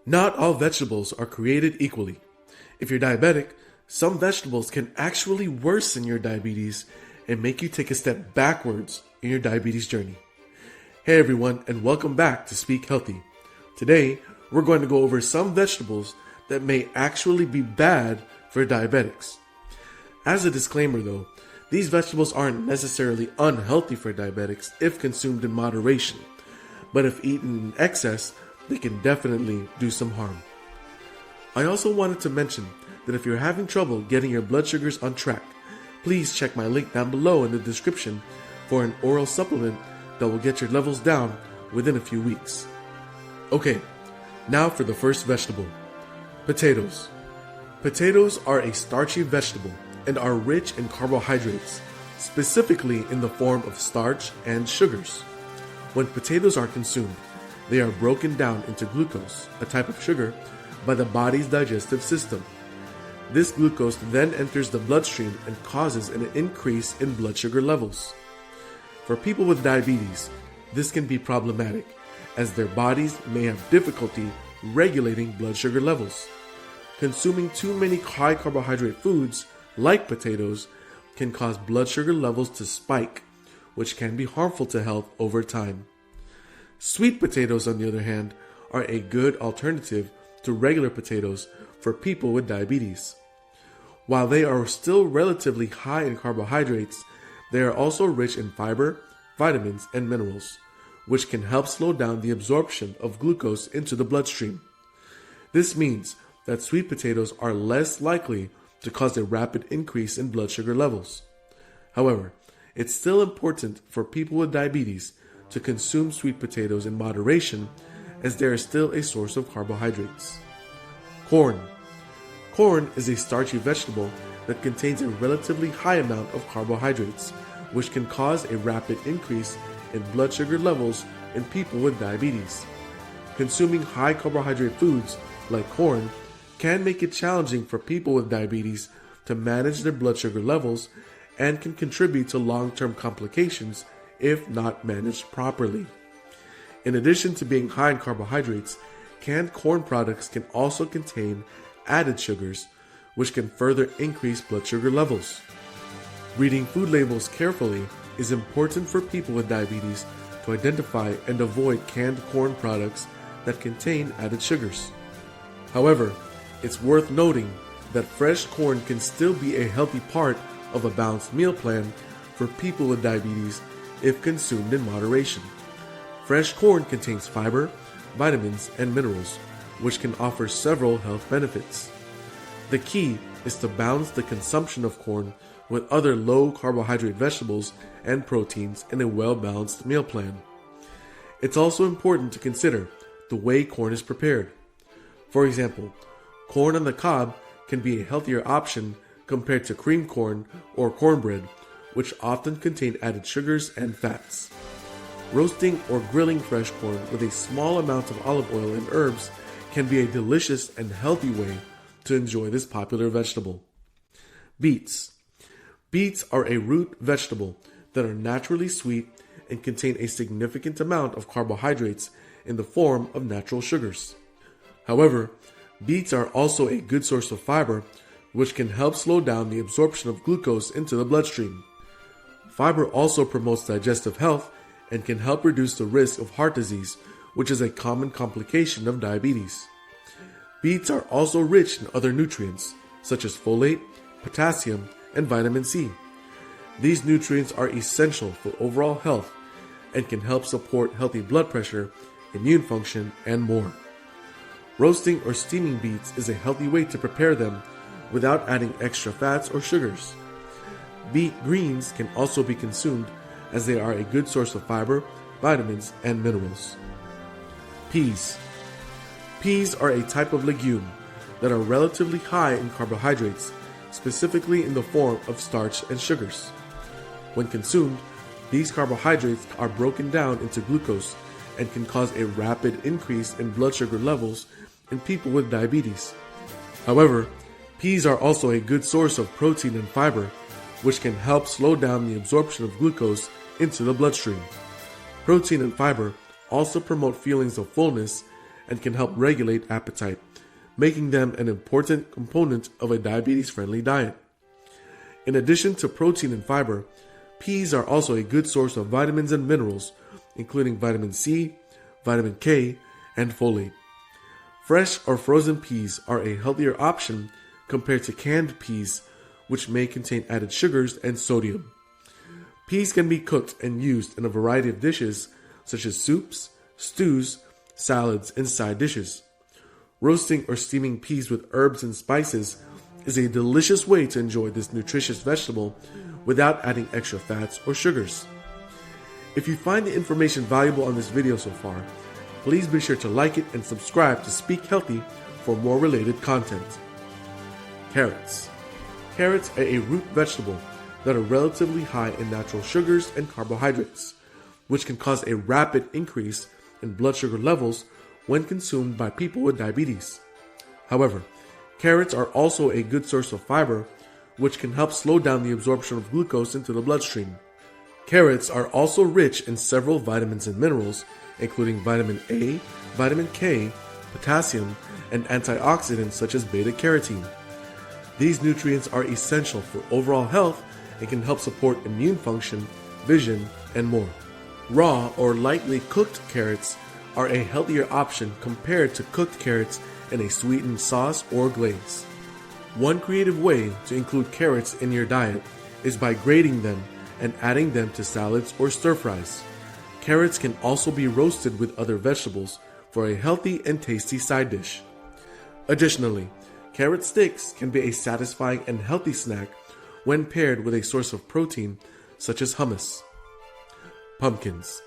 Not all vegetables are created equally. If you're diabetic, some vegetables can actually worsen your diabetes and make you take a step backwards in your diabetes journey. Hey everyone, and welcome back to Speak Healthy. Today, we're going to go over some vegetables that may actually be bad for diabetics. As a disclaimer though, these vegetables aren't necessarily unhealthy for diabetics if consumed in moderation, but if eaten in excess, they can definitely do some harm. I also wanted to mention that if you're having trouble getting your blood sugars on track, please check my link down below in the description for an oral supplement that will get your levels down within a few weeks. Okay, now for the first vegetable. Potatoes. Potatoes are a starchy vegetable and are rich in carbohydrates, specifically in the form of starch and sugars. When potatoes are consumed, they are broken down into glucose, a type of sugar, by the body's digestive system. This glucose then enters the bloodstream and causes an increase in blood sugar levels. For people with diabetes, this can be problematic, as their bodies may have difficulty regulating blood sugar levels. Consuming too many high carbohydrate foods, like potatoes, can cause blood sugar levels to spike, which can be harmful to health over time. Sweet potatoes, on the other hand, are a good alternative to regular potatoes for people with diabetes. While they are still relatively high in carbohydrates, they are also rich in fiber, vitamins, and minerals, which can help slow down the absorption of glucose into the bloodstream. This means that sweet potatoes are less likely to cause a rapid increase in blood sugar levels. However, it's still important for people with diabetes to consume sweet potatoes in moderation, as they are still a source of carbohydrates. Corn. Corn is a starchy vegetable that contains a relatively high amount of carbohydrates, which can cause a rapid increase in blood sugar levels in people with diabetes. Consuming high carbohydrate foods like corn can make it challenging for people with diabetes to manage their blood sugar levels and can contribute to long-term complications if not managed properly. In addition to being high in carbohydrates, canned corn products can also contain added sugars, which can further increase blood sugar levels. Reading food labels carefully is important for people with diabetes to identify and avoid canned corn products that contain added sugars. However, it's worth noting that fresh corn can still be a healthy part of a balanced meal plan for people with diabetes if consumed in moderation. Fresh corn contains fiber, vitamins, and minerals, which can offer several health benefits. The key is to balance the consumption of corn with other low-carbohydrate vegetables and proteins in a well-balanced meal plan. It's also important to consider the way corn is prepared. For example, corn on the cob can be a healthier option compared to cream corn or cornbread, which often contain added sugars and fats. Roasting or grilling fresh corn with a small amount of olive oil and herbs can be a delicious and healthy way to enjoy this popular vegetable. Beets. Beets are a root vegetable that are naturally sweet and contain a significant amount of carbohydrates in the form of natural sugars. However, beets are also a good source of fiber, which can help slow down the absorption of glucose into the bloodstream. Fiber also promotes digestive health and can help reduce the risk of heart disease, which is a common complication of diabetes. Beets are also rich in other nutrients, such as folate, potassium, and vitamin C. These nutrients are essential for overall health and can help support healthy blood pressure, immune function, and more. Roasting or steaming beets is a healthy way to prepare them without adding extra fats or sugars. Beet greens can also be consumed, as they are a good source of fiber, vitamins, and minerals. Peas. Peas are a type of legume that are relatively high in carbohydrates, specifically in the form of starch and sugars. When consumed, these carbohydrates are broken down into glucose and can cause a rapid increase in blood sugar levels in people with diabetes. However, peas are also a good source of protein and fiber, which can help slow down the absorption of glucose into the bloodstream. Protein and fiber also promote feelings of fullness and can help regulate appetite, making them an important component of a diabetes-friendly diet. In addition to protein and fiber, peas are also a good source of vitamins and minerals, including vitamin C, vitamin K, and folate. Fresh or frozen peas are a healthier option compared to canned peas, which may contain added sugars and sodium. Peas can be cooked and used in a variety of dishes, such as soups, stews, salads, and side dishes. Roasting or steaming peas with herbs and spices is a delicious way to enjoy this nutritious vegetable without adding extra fats or sugars. If you find the information valuable on this video so far, please be sure to like it and subscribe to Speak Healthy for more related content. Carrots. Carrots are a root vegetable that are relatively high in natural sugars and carbohydrates, which can cause a rapid increase in blood sugar levels when consumed by people with diabetes. However, carrots are also a good source of fiber, which can help slow down the absorption of glucose into the bloodstream. Carrots are also rich in several vitamins and minerals, including vitamin A, vitamin K, potassium, and antioxidants such as beta-carotene. These nutrients are essential for overall health and can help support immune function, vision, and more. Raw or lightly cooked carrots are a healthier option compared to cooked carrots in a sweetened sauce or glaze. One creative way to include carrots in your diet is by grating them and adding them to salads or stir-fries. Carrots can also be roasted with other vegetables for a healthy and tasty side dish. Additionally, carrot sticks can be a satisfying and healthy snack when paired with a source of protein such as hummus. Pumpkins.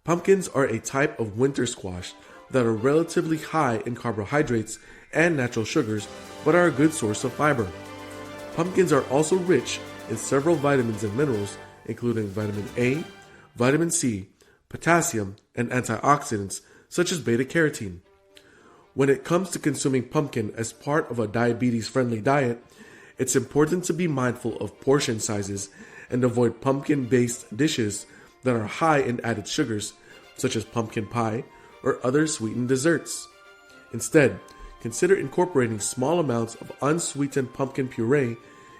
Pumpkins are a type of winter squash that are relatively high in carbohydrates and natural sugars, but are a good source of fiber. Pumpkins are also rich in several vitamins and minerals, including vitamin A, vitamin C, potassium, and antioxidants such as beta-carotene. When it comes to consuming pumpkin as part of a diabetes-friendly diet, it's important to be mindful of portion sizes and avoid pumpkin-based dishes that are high in added sugars, such as pumpkin pie or other sweetened desserts. Instead, consider incorporating small amounts of unsweetened pumpkin puree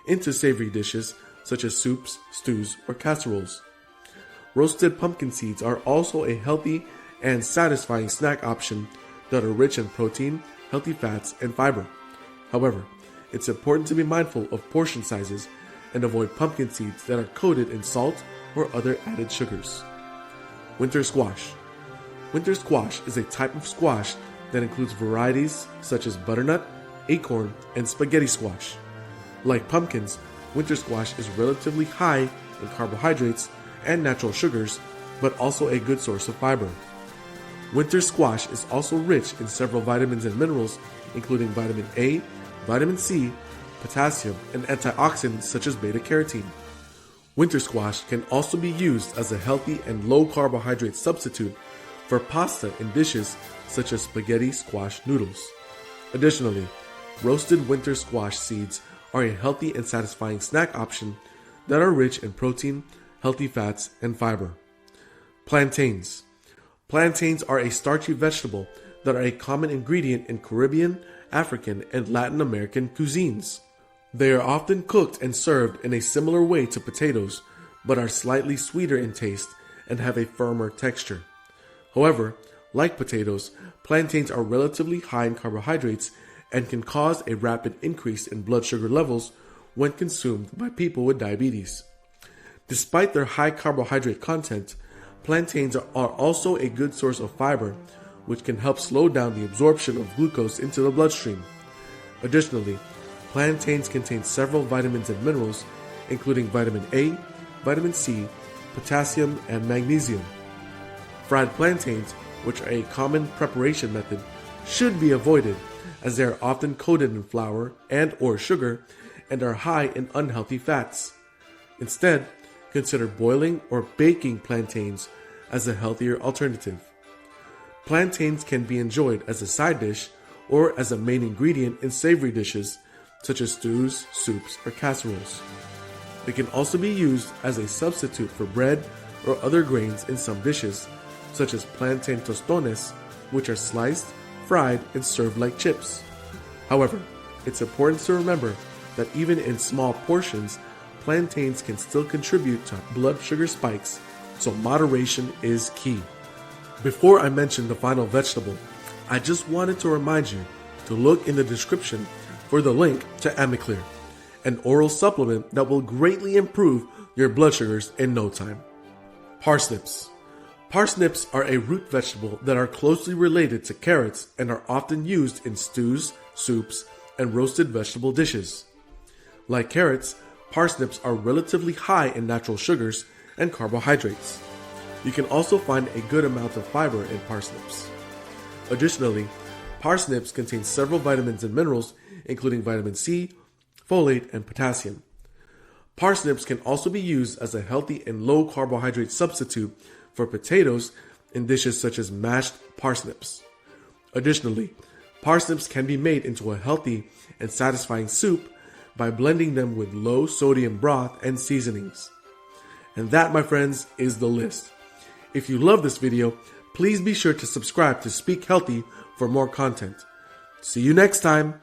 into savory dishes such as soups, stews, or casseroles. Roasted pumpkin seeds are also a healthy and satisfying snack option that are rich in protein, healthy fats, and fiber. However, it's important to be mindful of portion sizes and avoid pumpkin seeds that are coated in salt or other added sugars. Winter squash. Winter squash is a type of squash that includes varieties such as butternut, acorn, and spaghetti squash. Like pumpkins, winter squash is relatively high in carbohydrates and natural sugars, but also a good source of fiber. Winter squash is also rich in several vitamins and minerals, including vitamin A, vitamin C, potassium, and antioxidants such as beta-carotene. Winter squash can also be used as a healthy and low-carbohydrate substitute for pasta in dishes such as spaghetti squash noodles. Additionally, roasted winter squash seeds are a healthy and satisfying snack option that are rich in protein, healthy fats, and fiber. Plantains. Plantains are a starchy vegetable that are a common ingredient in Caribbean, African, and Latin American cuisines. They are often cooked and served in a similar way to potatoes, but are slightly sweeter in taste and have a firmer texture. However, like potatoes, plantains are relatively high in carbohydrates and can cause a rapid increase in blood sugar levels when consumed by people with diabetes. Despite their high carbohydrate content, plantains are also a good source of fiber, which can help slow down the absorption of glucose into the bloodstream. Additionally, plantains contain several vitamins and minerals, including vitamin A, vitamin C, potassium, and magnesium. Fried plantains, which are a common preparation method, should be avoided as they are often coated in flour and/or sugar and are high in unhealthy fats. Instead, consider boiling or baking plantains as a healthier alternative. Plantains can be enjoyed as a side dish or as a main ingredient in savory dishes such as stews, soups, or casseroles. They can also be used as a substitute for bread or other grains in some dishes, such as plantain tostones, which are sliced, fried and served like chips. However, it's important to remember that even in small portions, plantains can still contribute to blood sugar spikes, so moderation is key. Before I mention the final vegetable, I just wanted to remind you to look in the description for the link to Amiclear, an oral supplement that will greatly improve your blood sugars in no time. Parsnips. Parsnips are a root vegetable that are closely related to carrots and are often used in stews, soups, and roasted vegetable dishes. Like carrots, parsnips are relatively high in natural sugars and carbohydrates. You can also find a good amount of fiber in parsnips. Additionally, parsnips contain several vitamins and minerals, including vitamin C, folate, and potassium. Parsnips can also be used as a healthy and low carbohydrate substitute for potatoes in dishes such as mashed parsnips. Additionally, parsnips can be made into a healthy and satisfying soup by blending them with low sodium broth and seasonings. And that, my friends, is the list. If you love this video, please be sure to subscribe to Speak Healthy for more content. See you next time.